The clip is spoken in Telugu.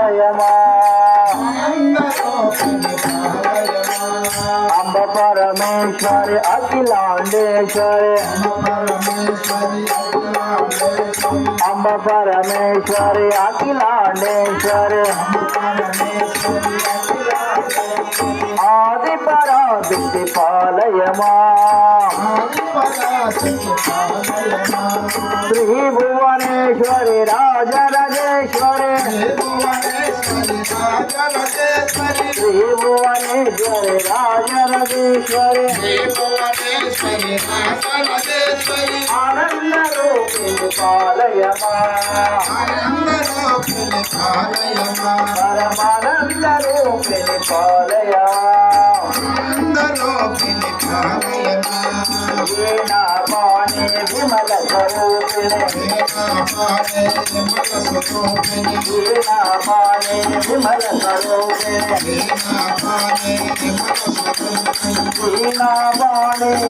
పాలయమా అంబ పరమేశ్వరి అఖిలాండేశ్వరి అంబ పరమేశ్వరి అఖిలాండేశ్వరి ఆది పరాశక్తి పాలయమా శ్రీభువనేశ్వరి రాజరాజేశ్వరి శ్రీభువనేశ్వరి రాజరాజేశ్వరి ఆనంద రూపిణి పాలయమా పరమానంద రూపిణి పాలయా వీణాపాణి విమల స్వరూపిణి వీణాపాణి విమల స్వరూపిణి వీణాపాణి